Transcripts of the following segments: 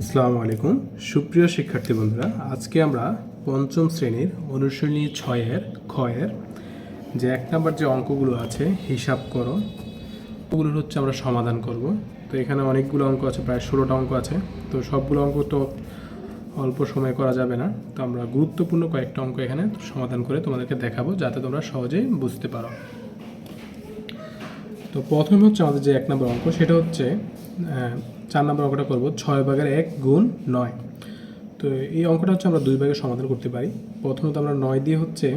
আসসালামু আলাইকুম সুপ্রিয় শিক্ষার্থী বন্ধুরা, আজকে আমরা পঞ্চম শ্রেণীর অনুশীলনী 6-এর ক্ষয়ের যে 1 নম্বর যে অঙ্কগুলো আছে হিসাব করো, ওগুলো হচ্ছে আমরা সমাধান করব। তো এখানে অনেকগুলো অঙ্ক আছে, প্রায় 16টা অঙ্ক আছে। তো সবগুলো অঙ্ক তো অল্প সময়ে করা যাবে না, তো আমরা গুরুত্বপূর্ণ কয়েকটা অঙ্ক এখানে সমাধান করে তোমাদেরকে দেখাবো, যাতে তোমরা সহজেই বুঝতে পারো। তো প্রথমে হচ্ছে আমাদের যে 1 নম্বর অঙ্ক, সেটা হচ্ছে 4 নম্বর অঙ্কটা করব 6/1 গুণ 9। তো এই অঙ্কটা হচ্ছে আমরা 2 ভাগে সমাধান করতে পারি। প্রথমত আমরা 9 দিয়ে হচ্ছে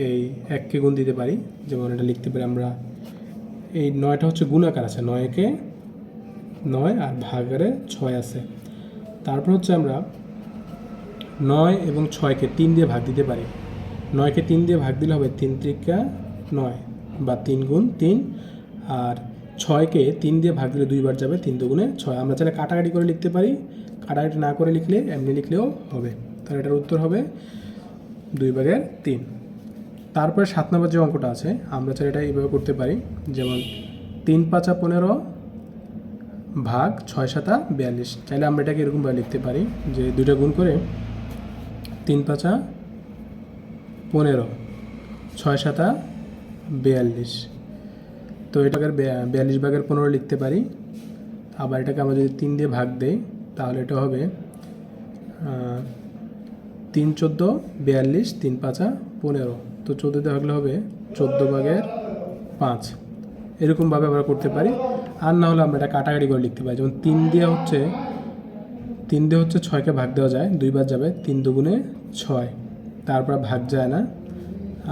এই 1কে গুণ দিতে পারি, যেমন এটা লিখতে পারি আমরা, এই 9টা হচ্ছে গুণাকার আছে, 9কে 9 আর ভাগারে 6 আছে। তারপর হচ্ছে আমরা 9 এবং 6কে 3 দিয়ে ভাগ দিতে পারি। 9কে 3 দিয়ে ভাগ দিলে হবে 3 × 9 বা 3 × 3, আর 6কে 3 দিয়ে ভাগ দিলে 2 বার যাবে, 3 × 2 = 6। আমরা চাইলে কাটাকাটি করে লিখতে পারি, কাটাকাটি না করে লিখলে এমনি লিখলেও হবে। তাহলে এটার উত্তর হবে 2/3। তারপরে 7 নম্বর যে অঙ্কটা আছে, আমরা চাইলে এটা এইভাবে করতে পারি, যেমন 3 × 5 = 15 ভাগ 6 × 7 = 42। চাইলে আমরা এটাকে এরকমভাবে লিখতে পারি যে 2টা গুণ করে 3 × 5 = 15, 6 × 7 = 42। তো এটাকে 42/15 লিখতে পারি। আবার এটাকে আমরা যদি 3 দিয়ে ভাগ দেই, তাহলে এটা হবে 3 × 14 = 42, 3 × 5 = 15। তো 14 দিয়ে ভাগলে হবে 14/5। এরকমভাবে আমরা করতে পারি। আর না হলে আমরা এটা কাটাকাটি করে লিখতে পারি, যেমন 3 দিয়ে হচ্ছে 6কে ভাগ দেওয়া যায়, 2 বার যাবে, 3 × 2 = 6, তারপর ভাগ যায় না।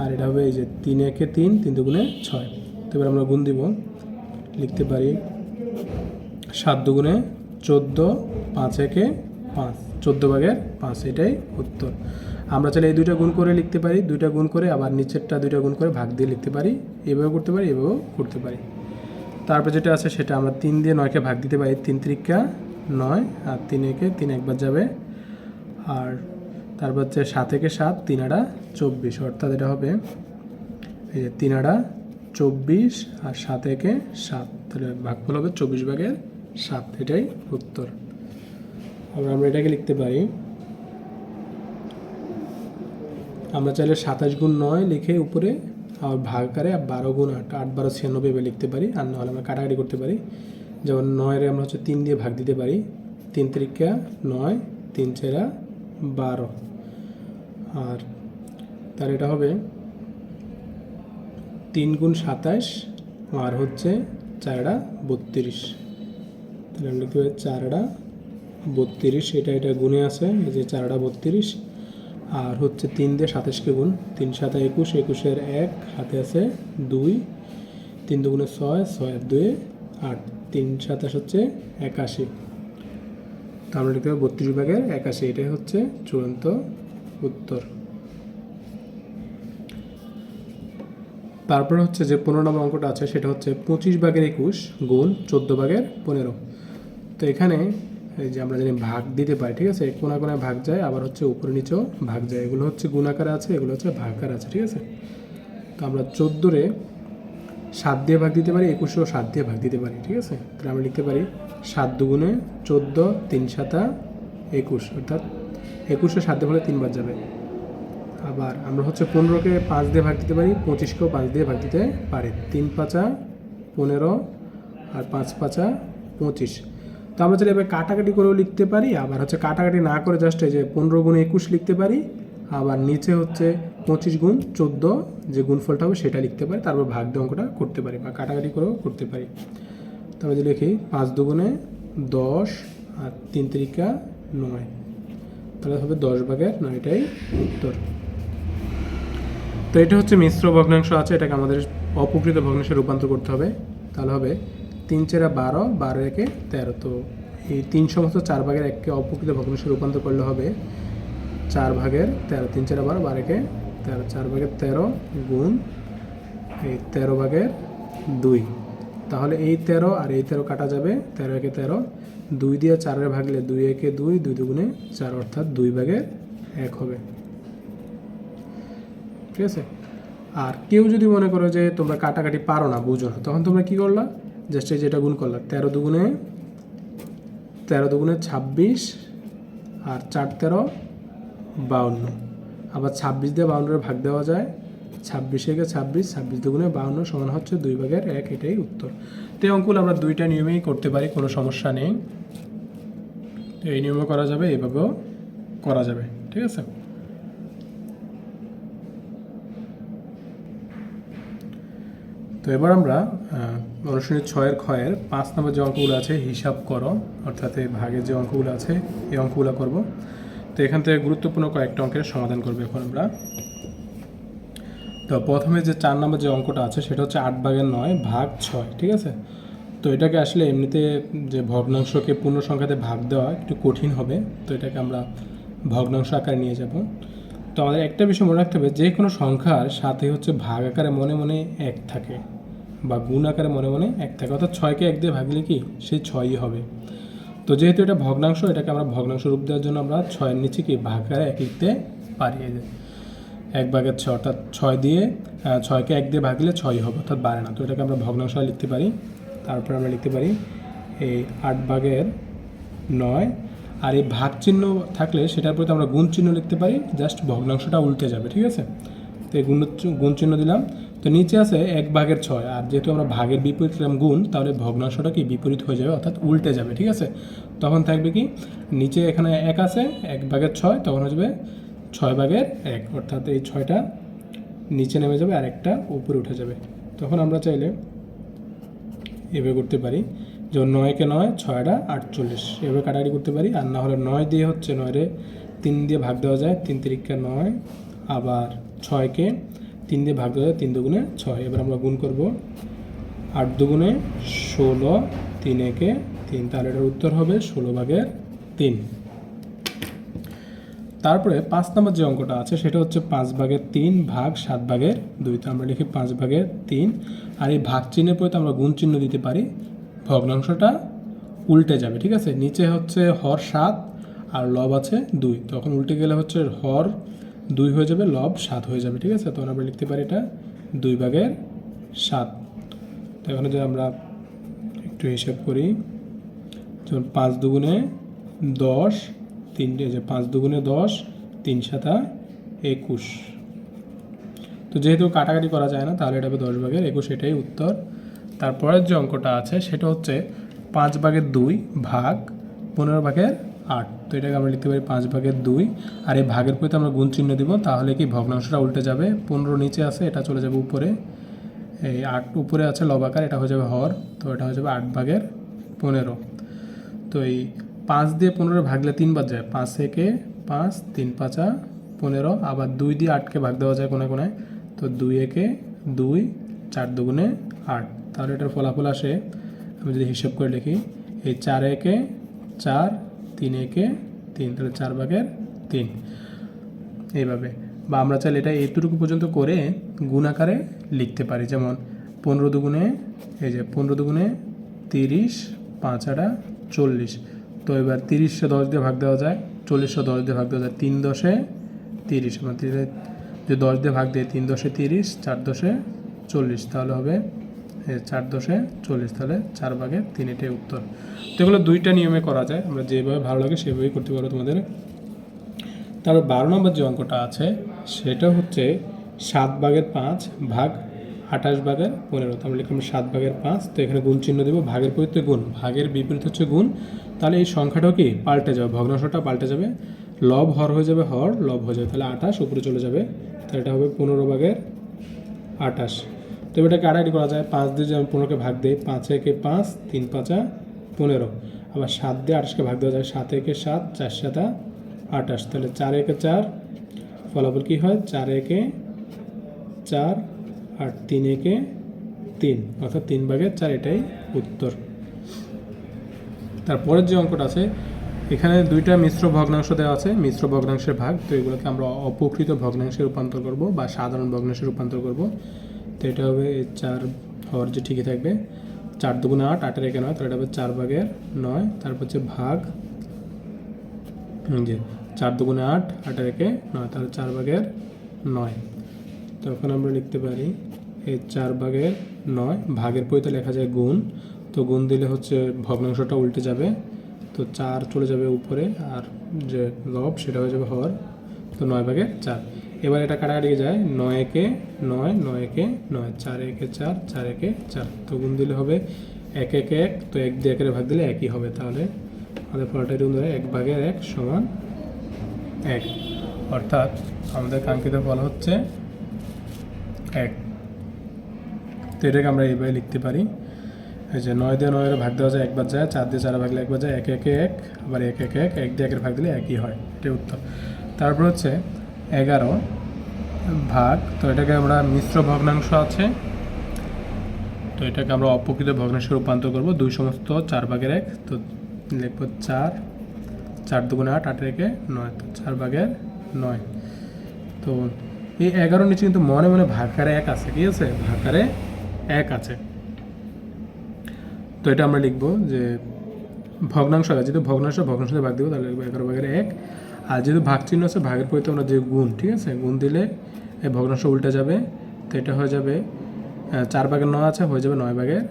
আর এটা হবে এই যে 3 × 1 = 3, 3 × 2 = 6। তো এবার আমরা গুণ দিব, লিখতে পারি 7 × 2 = 14, 5 × 1 = 5, 14/5। এটাই উত্তর। আমরা চাইলে এই 2টা গুণ করে লিখতে পারি, 2টা গুণ করে আবার নিচেরটা 2টা গুণ করে ভাগ দিয়ে লিখতে পারি, এভাবেও করতে পারি, এভাবেও করতে পারি। তারপর যেটা আছে সেটা আমরা 3 দিয়ে 9কে ভাগ দিতে পারি, 3 × 9, আর 3 × 1 = 3, একবার যাবে। আর তারপর হচ্ছে 7 × 7 = 3 × 24, অর্থাৎ এটা হবে এই যে 3 × 24 আর 7 × 1 = 7, তাহলে ভাগফল হবে 24/7। এটাই উত্তর। আবার আমরা এটাকে লিখতে পারি, আমরা চাইলে 27 × 9 লিখে উপরে আবার ভাগ করে 12 × 8, 8 × 12 = 96 এভাবে লিখতে পারি। আর নাহলে আমরা কাটাকাটি করতে পারি, যেমন 9-এর আমরা হচ্ছে 3 দিয়ে ভাগ দিতে পারি, 3 × 9, 3 × 4 = 12। আর তার এটা হবে 3 × 27 আর হচ্ছে 4 × 32। তাহলে আমরা লিখতে পারি 4 × 32। এটা গুণে আছে, এই যে 4 × 32। আর হচ্ছে 3 দিয়ে 27কে গুণ, 3 × 7 = 21, 21-এর 1 হাতে আছে 2, 3 × 2 = 6, 6 আর 2 = 8, 3 × 27 হচ্ছে 81। তো আমরা লিখতে পারি 32/81। এটাই হচ্ছে চূড়ান্ত উত্তর। তারপর হচ্ছে যে 15 নম্বর অঙ্কটা আছে, সেটা হচ্ছে 25/21 গুণ 14/15। তো এখানে এই যে আমরা জানি ভাগ দিতে পারি, ঠিক আছে, কোনায় কোনায় ভাগ যায়, আবার হচ্ছে উপরে নিচেও ভাগ যায়। এগুলো হচ্ছে গুণাকারে আছে, এগুলো হচ্ছে ভাগাকার আছে, ঠিক আছে। তো আমরা 14-রে 7 দিয়ে ভাগ দিতে পারি, 21-এও 7 দিয়ে ভাগ দিতে পারি, ঠিক আছে। তাহলে আমরা লিখতে পারি 7 × 2 = 14, 3 × 7 = 21, অর্থাৎ 21-এ 7 দিয়ে ভাগলে 3 বার যাবে। আবার আমরা হচ্ছে 15-কে 5 দিয়ে ভাগ দিতে পারি, 25-কেও 5 দিয়ে ভাগ দিতে পারি, 3 × 5 = 15 আর 5 × 5 = 25। তো আমরা চাইলে এবার কাটাকাটি করেও লিখতে পারি, আবার হচ্ছে কাটাকাটি না করে জাস্ট এই যে 15 × 21 লিখতে পারি, আবার নিচে হচ্ছে 25 × 14 যে গুণফলটা হবে সেটা লিখতে পারি, তারপর ভাগ দিয়ে অঙ্কটা করতে পারি, বা কাটাকাটি করেও করতে পারি। তারপরে যদি লিখি 5 × 2 = 10 আর 3 × 3 = 9, তাহলে হবে 10/9। এটাই উত্তর। তো এটা হচ্ছে মিশ্র ভগ্নাংশ আছে, এটাকে আমাদের অপ্রকৃত ভগ্নাংশে রূপান্তর করতে হবে। তাহলে হবে 3 × 4 = 12, 12 × 1 = 13। তো এই 3 সমস্ত 4/1-কে অপ্রকৃত ভগ্নাংশে রূপান্তর করলে হবে 4/13। 3 × 4 = 12, 12 × 1 = 13, 4/13 গুণ এই 13/2। তাহলে এই 13 আর এই 13 কাটা যাবে, 13 × 1 = 13, 2 দিয়ে 4-এর ভাগলে 2 × 1 = 2, 2 × 2 = 4, অর্থাৎ 2/1 হবে, ঠিক আছে। আর কেউ যদি মনে করো যে তোমরা কাটাকাটি পারো না, বুঝো না, তখন তোমরা কি করলা, জাস্ট এই যেটা গুণ করলা, 13 × 2 = 13 দুগুণে 26 আর 4 13 52। আবার 26 দিয়ে 52 ভাগ দেওয়া যায়, 26 26, 26 দুগুণে 52 সমান হচ্ছে 2/1, এটাই উত্তর। তো এই অঙ্কগুলো আমরা দুইটা নিয়মেই করতে পারি, কোনো সমস্যা নেই। তো এই নিয়মে করা যাবে, এভাবেও করা যাবে, ঠিক আছে। তো এবার আমরা অনুশীলনী 6-এর ক্ষয়ের 5 নম্বর যে অঙ্কগুলো আছে হিসাব করো, অর্থাৎ এই ভাগের যে অঙ্কগুলো আছে এই অঙ্কগুলো করব। তো এখান থেকে গুরুত্বপূর্ণ কয়েকটা অঙ্কের সমাধান করবো এখন আমরা। তো প্রথমে যে 4 নম্বর যে অঙ্কটা আছে সেটা হচ্ছে 8/9 ভাগ 6, ঠিক আছে। তো এটাকে আসলে এমনিতে যে ভগ্নাংশকে পূর্ণ সংখ্যাতে ভাগ দেওয়া একটু কঠিন হবে, তো এটাকে আমরা ভগ্নাংশ আকারে নিয়ে যাব। তো আমাদের একটা বিষয় মনে রাখতে হবে, যে কোনো সংখ্যার সাথে হচ্ছে ভাগ আকারে মনে মনে 1 থাকে বা গুণ আকারে মনে মনে 1 থাকে, অর্থাৎ 6কে 1 দিয়ে ভাগলে কি সেই 6ই হবে। তো যেহেতু এটা ভগ্নাংশ, এটাকে আমরা ভগ্নাংশ রূপ দেওয়ার জন্য আমরা 6-এর নিচে কি ভাগ আকারে 1 লিখতে পারি। 1/6, অর্থাৎ 6 দিয়ে 6কে 1 দিয়ে ভাগলে 6ই হবে, অর্থাৎ বাড়ে না। তো এটাকে আমরা ভগ্নাংশ লিখতে পারি। তারপর আমরা লিখতে পারি এই 8/9, আর এই ভাগ চিহ্ন থাকলে সেটার প্রতি আমরা গুণ চিহ্ন লিখতে পারি, জাস্ট ভগ্নাংশটা উল্টে যাবে, ঠিক আছে। তো এই গুণ চিহ্ন দিলাম। তো নিচে আছে 1/6, আর যেহেতু আমরা ভাগের বিপরীত দিলাম গুণ, তাহলে ভগ্নাংশটা কি বিপরীত হয়ে যাবে, অর্থাৎ উল্টে যাবে, ঠিক আছে। তখন থাকবে কি, নিচে এখানে 1 আছে, 1/6, তখন হয়ে যাবে 6/1, অর্থাৎ এই 6টা নিচে নেমে যাবে আর একটা উপরে উঠে যাবে। তখন আমরা চাইলে এভাবে করতে পারি, যেমন 9-কে 9, 6-টা 48, এভাবে কাটাকাটি করতে পারি। আর না হলে 9 দিয়ে হচ্ছে 9-রে 3 দিয়ে ভাগ দেওয়া যায়, 3 3-কে 9, আবার 6কে 3 দিয়ে ভাগ দেওয়া যায়, 3 দুগুণে 6। এবার আমরা গুণ করব, 8 দুগুণে 16, 3-একে 3, তাহলে এটার উত্তর হবে 16/3। তারপরে 5 নম্বর যে অঙ্কটা আছে সেটা হচ্ছে 5/3 ভাগ 7/2। তো আমরা লিখি 5/3, আর এই ভাগ চিহ্নের পরে আমরা গুণ চিহ্ন দিতে পারি, ভগ্নাংশটা উল্টে যাবে, ঠিক আছে। নিচে হচ্ছে হর 7 আর লব আছে 2, তখন উল্টে গেলে হচ্ছে হর 2 হয়ে যাবে, লব 7 হয়ে যাবে, ঠিক আছে। তখন আমরা লিখতে পারি এটা 2/7। তো এখন যদি আমরা একটু হিসাব করি, যেমন 5 দুগুণে 10, 5 দুগুণে 10, 3 7 21। তো যেহেতু কাটাকাটি করা যায় না, তাহলে এটা হবে 10/21, এটাই উত্তর। তারপরের যে অঙ্কটা আছে সেটা হচ্ছে 5/2 ভাগ 15/8। তো এটাকে আমরা লিখতে পারি 5/2, আর এই ভাগের প্রতি আমরা গুণ চিহ্ন দিব, তাহলে কি ভগ্নাংশটা উল্টে যাবে। 15 নিচে আছে, এটা চলে যাবে উপরে, এই 8 উপরে আছে লব আকার, এটা হয়ে যাবে হর, তো এটা হয়ে যাবে 8/15। তো এই 5 দিয়ে 15 ভাগলে 3 বার যায়, 5-একে 5, 3 5 15, আবার 2 দিয়ে 8কে ভাগ দেওয়া যায় কোনায় কোনায়, তো 2-একে 2, 4 দুগুণে 8। তাহলে এটার ফলাফল আসে, আমি যদি হিসাব করে লিখি, এই 4-একে 4, 3-একে 3, তাহলে 4/3 এইভাবে। বা আমরা চাইলে এটা এতটুকু পর্যন্ত করে গুণ আকারে লিখতে পারি, যেমন 15 দুগুণে, এই যে 15 দুগুণে 30, 5 8 40। তো এবার 30-কে 10 দিয়ে ভাগ দেওয়া যায়, 40-কে 10 দিয়ে ভাগ দেওয়া যায়, 3 10-এ 30, মানে 30 যে 10 দিয়ে ভাগ দিয়ে 3 10-এ 30, 4 10-এ 40, তাহলে হবে 4 10-এ 40, তাহলে 4/3, এটাই উত্তর। তো এগুলো দুইটা নিয়মে করা যায়, আমরা যেভাবে ভালো লাগে সেভাবেই করতে পারো তোমাদের। তারপর 12 নম্বর যে অঙ্কটা আছে সেটা হচ্ছে 7/5 ভাগ 28/15। তো আমরা লিখলাম 7/5, তো এখানে গুণ চিহ্ন দেবো, ভাগের পরিবর্তে গুণ, ভাগের বিপরীত হচ্ছে গুণ, তাহলে এই সংখ্যাটাও কি পাল্টে যাবে, ভগ্নাংশটা পাল্টে যাবে, লব হর হয়ে যাবে, হর লব হয়ে যাবে, তাহলে 28 উপরে চলে যাবে, তাহলে এটা হবে 15/28। তো এটাকে কাটাকাটি করা যায়, 5 দিয়ে যেমন 15-কে ভাগ দেয়, 5-একে 5, 3 5 15, আবার 7 দিয়ে 28-কে ভাগ দেওয়া যায়, 7-একে 7, 4 7 28, তাহলে 4-একে 4, ফলাফল কী হয় 4-একে 4 আর 3-একে 3, অর্থাৎ 3/4, এটাই উত্তর। তারপরের যে অঙ্কটা আছে এখানে দুইটা মিশ্র ভগ্নাংশ দেওয়া আছে, মিশ্র ভগ্নাংশের ভাগ, তো এগুলোকে আমরা অপকৃত ভগ্নাংশে রূপান্তর করব বা সাধারণ ভগ্নাংশে রূপান্তর করব। তো এটা হবে 4 হওয়ার যে ঠিকই থাকবে, 4 দুগুণে 8, 8-এর-একে 9, তাহলে এটা হবে 4/9। তারপর হচ্ছে ভাগ, যে 4 দুগুণে 8, 8-এর-একে 9, তাহলে 4/9। তখন আমরা লিখতে পারি এই 4/9, ভাগের পরিতে লেখা যায় গুণ, তো গুণ দিলে হচ্ছে ভগ্নাংশটা উল্টে যাবে, তো তো 4 চলে যাবে উপরে, আর যে লব সেটা হয়ে যাবে হর, তো 9 ভাগে 4। এবার এটা কাটাকাটি যায়, 9 একে 9, 9 একে 9, 4 একে 4, 4 একে 4, তো গুণ দিলে হবে 1 একে 1, তো 1 দিয়ে 1 ভাগ দিলে একই হবে। তাহলে আমাদের ফলটা গুণ ধরে 1 ভাগের 1 সমান 1, অর্থাৎ আমাদের কাঙ্ক্ষিত ফল হচ্ছে 1। তো এটাকে আমরা এইভাবে লিখতে পারি, এই যে 9 দিয়ে 9 ভাগ দেওয়া যায় 1 বার যায়, 4 দিয়ে 4 ভাগলে 1 বার যায়, 1 একে 1, আবার 1 একে 1, 1 দিয়ে 1 ভাগ দিলে একই হয়, এটাই উত্তর। তারপর হচ্ছে 11 ভাগ, তো এটাকে আমরা মিশ্র ভগ্নাংশ আছে, তো এটাকে আমরা অপ্রকৃত ভগ্নাংশে রূপান্তর করব। 2 সমস্ত 4 ভাগের 1, তো লিখব 4, 4 দুগুণে 8, 8 একে 9, তো 4 ভাগের 9। তো এই 11 নিচে কিন্তু মনে মনে ভাগাকারে 1 আছে, ঠিক আছে, ভাগাকারে 1 আছে। তো এটা আমরা লিখব যে ভগ্নাংশ আছে, যেহেতু ভগ্নাংশ দিয়ে ভাগ দেবো, তাহলে লিখবো 11 ভাগের 1। আর যেহেতু ভাগ চিহ্ন আছে, ভাগের পরিবর্তে আমরা যে গুণ, ঠিক আছে, গুণ দিলে এই ভগ্নাংশ উল্টে যাবে, তো এটা হয়ে যাবে 4 ভাগের 9 আছে, হয়ে যাবে 9 ভাগের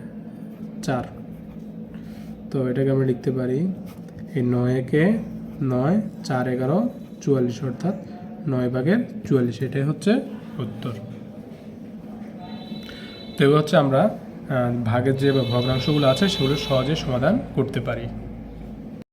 4। তো এটাকে আমরা লিখতে পারি এই 9 একে 9, 4 11 44, অর্থাৎ 9 ভাগের 44, এটাই হচ্ছে উত্তর। তো এগুলো হচ্ছে আমরা ভাগের যে ভগ্নাংশগুলো আছে সেগুলো সহজে সমাধান করতে পারি।